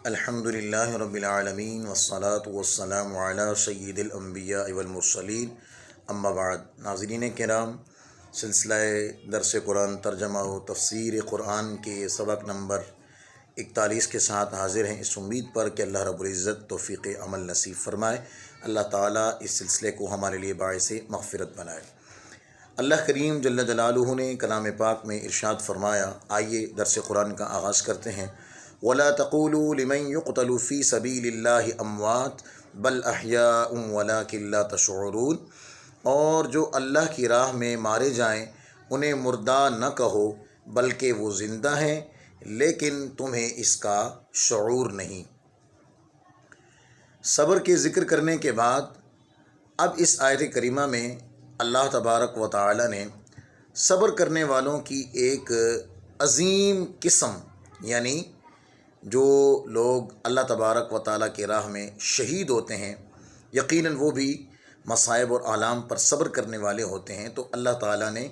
الحمدللہ رب العالمین والصلاة والسلام علی سید الانبیاء والمرسلین اما بعد۔ ناظرین کرام، سلسلہ درس قرآن ترجمہ و تفسیر قرآن کے سبق نمبر 41 کے ساتھ حاضر ہیں، اس امید پر کہ اللہ رب العزت توفیق عمل نصیب فرمائے، اللہ تعالیٰ اس سلسلے کو ہمارے لیے باعث مغفرت بنائے۔ اللہ کریم جل جلالہ نے کلام پاک میں ارشاد فرمایا، آئیے درس قرآن کا آغاز کرتے ہیں۔ وَلَا تَقُولُوا لِمَنْ يُقْتَلُ فِي سَبِيلِ اللَّهِ أَمْوَاتٌ بَلْ أَحْيَاءٌ وَلَٰكِن لَا تَشْعُرُونَ، اور جو اللہ کی راہ میں مارے جائیں انہیں مردہ نہ کہو بلکہ وہ زندہ ہیں لیکن تمہیں اس کا شعور نہیں۔ صبر کے ذکر کرنے کے بعد اب اس آیت کریمہ میں اللہ تبارک و تعالی نے صبر کرنے والوں کی ایک عظیم قسم، یعنی جو لوگ اللہ تبارک و تعالیٰ کی راہ میں شہید ہوتے ہیں، یقیناً وہ بھی مصائب اور آلام پر صبر کرنے والے ہوتے ہیں، تو اللہ تعالیٰ نے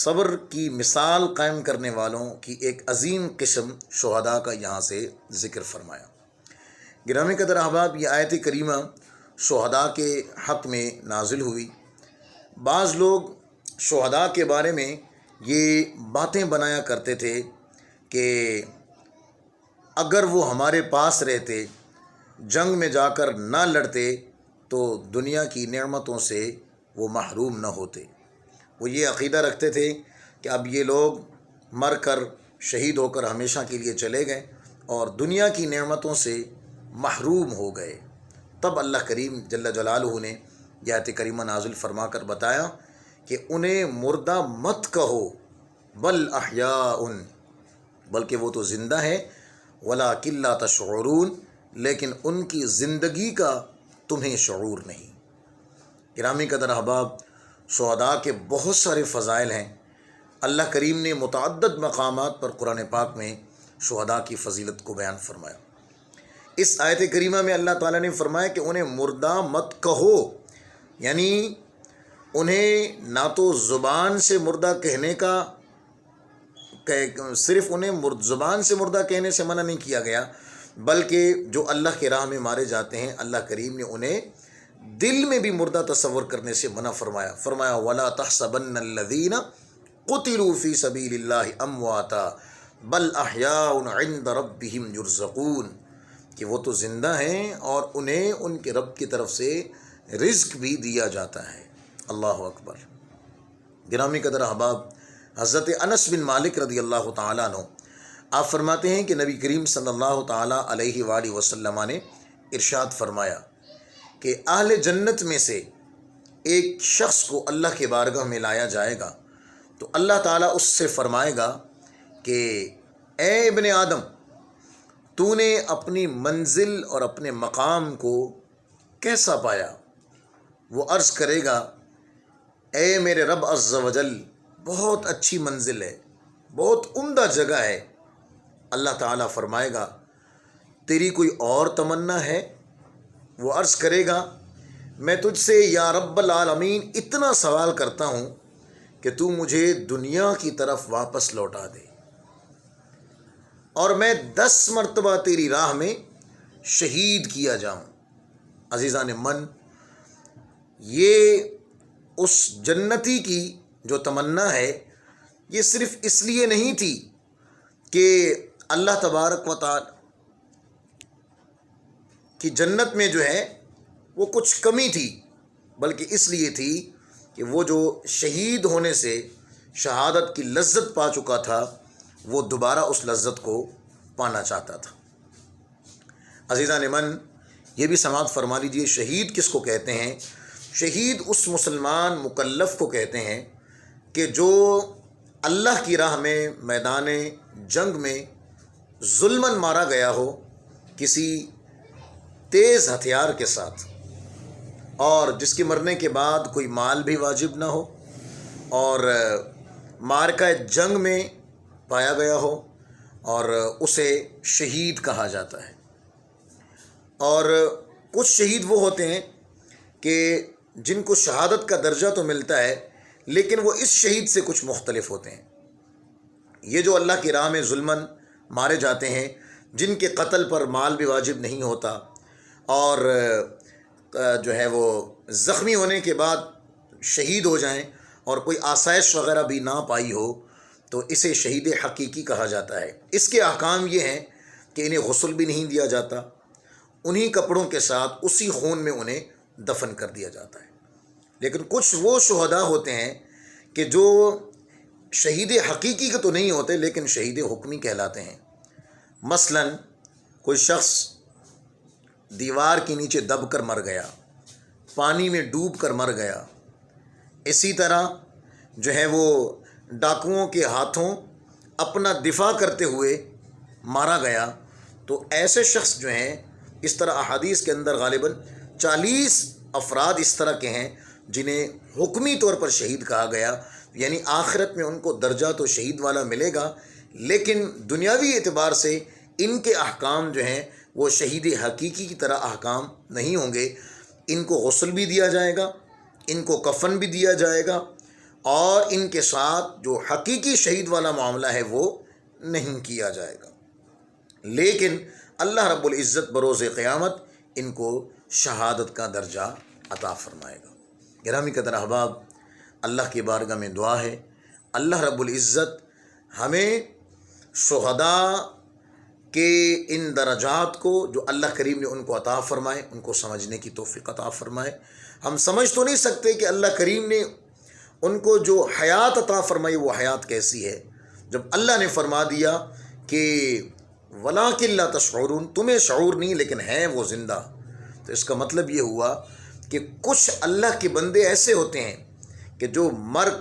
صبر کی مثال قائم کرنے والوں کی ایک عظیم قسم شہداء کا یہاں سے ذکر فرمایا۔ گرامی قدر احباب، یہ آیت کریمہ شہداء کے حق میں نازل ہوئی۔ بعض لوگ شہداء کے بارے میں یہ باتیں بنایا کرتے تھے کہ اگر وہ ہمارے پاس رہتے، جنگ میں جا کر نہ لڑتے تو دنیا کی نعمتوں سے وہ محروم نہ ہوتے۔ وہ یہ عقیدہ رکھتے تھے کہ اب یہ لوگ مر کر شہید ہو کر ہمیشہ کے لیے چلے گئے اور دنیا کی نعمتوں سے محروم ہو گئے۔ تب اللہ کریم جل جلالہ نے یہ آیت کریمہ نازل فرما کر بتایا کہ انہیں مردہ مت کہو، بل احیاء، بلکہ وہ تو زندہ ہے، وَلَٰكِن لَا تَشْعُرُونَ، لیکن ان کی زندگی کا تمہیں شعور نہیں۔ گرامی قدر احباب، شہداء کے بہت سارے فضائل ہیں۔ اللہ کریم نے متعدد مقامات پر قرآن پاک میں شہداء کی فضیلت کو بیان فرمایا۔ اس آیت کریمہ میں اللہ تعالیٰ نے فرمایا کہ انہیں مردہ مت کہو، یعنی انہیں نہ تو زبان سے مردہ کہنے کا، صرف انہیں زبان سے مردہ کہنے سے منع نہیں کیا گیا، بلکہ جو اللہ کی راہ میں مارے جاتے ہیں اللہ کریم نے انہیں دل میں بھی مردہ تصور کرنے سے منع فرمایا۔ فرمایا وَلَا تَحْسَبَنَّ الَّذِينَ قُتِلُوا فِي سَبِيلِ اللَّهِ أَمْوَاتًا بَلْ أَحْيَاءٌ عِندَ رَبِّهِمْ يُرْزَقُونَ، کہ وہ تو زندہ ہیں اور انہیں ان کے رب کی طرف سے رزق بھی دیا جاتا ہے۔ اللہ اکبر۔ گرامی قدر احباب، حضرت انس بن مالک رضی اللہ تعالیٰ عنہ آپ فرماتے ہیں کہ نبی کریم صلی اللہ تعالیٰ علیہ وآلہ وسلم نے ارشاد فرمایا کہ اہل جنت میں سے ایک شخص کو اللہ کے بارگاہ میں لایا جائے گا تو اللہ تعالیٰ اس سے فرمائے گا کہ اے ابن آدم، تو نے اپنی منزل اور اپنے مقام کو کیسا پایا؟ وہ عرض کرے گا اے میرے رب عز و جل، بہت اچھی منزل ہے، بہت عمدہ جگہ ہے۔ اللہ تعالیٰ فرمائے گا تیری کوئی اور تمنا ہے؟ وہ عرض کرے گا میں تجھ سے یا رب العالمین اتنا سوال کرتا ہوں کہ تو مجھے دنیا کی طرف واپس لوٹا دے اور میں 10 مرتبہ تیری راہ میں شہید کیا جاؤں۔ عزیزان من، یہ اس جنتی کی جو تمنا ہے یہ صرف اس لیے نہیں تھی کہ اللہ تبارک و تعالی کی جنت میں جو ہے وہ کچھ کمی تھی، بلکہ اس لیے تھی کہ وہ جو شہید ہونے سے شہادت کی لذت پا چکا تھا وہ دوبارہ اس لذت کو پانا چاہتا تھا۔ عزیزان من، یہ بھی سماعت فرما لیجیے، شہید کس کو کہتے ہیں؟ شہید اس مسلمان مکلف کو کہتے ہیں کہ جو اللہ کی راہ میں میدان جنگ میں ظلماً مارا گیا ہو کسی تیز ہتھیار کے ساتھ، اور جس کے مرنے کے بعد کوئی مال بھی واجب نہ ہو اور معرکہ جنگ میں پایا گیا ہو، اور اسے شہید کہا جاتا ہے۔ اور کچھ شہید وہ ہوتے ہیں کہ جن کو شہادت کا درجہ تو ملتا ہے لیکن وہ اس شہید سے کچھ مختلف ہوتے ہیں۔ یہ جو اللہ کی راہ میں ظلماً مارے جاتے ہیں جن کے قتل پر مال بھی واجب نہیں ہوتا، اور جو ہے وہ زخمی ہونے کے بعد شہید ہو جائیں اور کوئی آسائش وغیرہ بھی نہ پائی ہو، تو اسے شہید حقیقی کہا جاتا ہے۔ اس کے احکام یہ ہیں کہ انہیں غسل بھی نہیں دیا جاتا، انہی کپڑوں کے ساتھ اسی خون میں انہیں دفن کر دیا جاتا ہے۔ لیکن کچھ وہ شہداء ہوتے ہیں کہ جو شہید حقیقی کے تو نہیں ہوتے لیکن شہید حکمی کہلاتے ہیں۔ مثلا کوئی شخص دیوار کے نیچے دب کر مر گیا، پانی میں ڈوب کر مر گیا، اسی طرح جو ہے وہ ڈاکوؤں کے ہاتھوں اپنا دفاع کرتے ہوئے مارا گیا، تو ایسے شخص جو ہیں، اس طرح احادیث کے اندر غالباً 40 افراد اس طرح کے ہیں جنہیں حکمی طور پر شہید کہا گیا، یعنی آخرت میں ان کو درجہ تو شہید والا ملے گا، لیکن دنیاوی اعتبار سے ان کے احکام جو ہیں وہ شہید حقیقی کی طرح احکام نہیں ہوں گے۔ ان کو غسل بھی دیا جائے گا، ان کو کفن بھی دیا جائے گا، اور ان کے ساتھ جو حقیقی شہید والا معاملہ ہے وہ نہیں کیا جائے گا، لیکن اللہ رب العزت بروز قیامت ان کو شہادت کا درجہ عطا فرمائے گا۔ گرامی قدر احباب، اللہ کی بارگاہ میں دعا ہے اللہ رب العزت ہمیں شہداء کہ ان درجات کو جو اللہ کریم نے ان کو عطا فرمائے، ان کو سمجھنے کی توفیق عطا فرمائے۔ ہم سمجھ تو نہیں سکتے کہ اللہ کریم نے ان کو جو حیات عطا فرمائی وہ حیات کیسی ہے، جب اللہ نے فرما دیا کہ وَلَٰكِن لَا تَشْعُرُونَ، تمہیں شعور نہیں لیکن ہیں وہ زندہ، تو اس کا مطلب یہ ہوا کہ کچھ اللہ کے بندے ایسے ہوتے ہیں کہ جو مر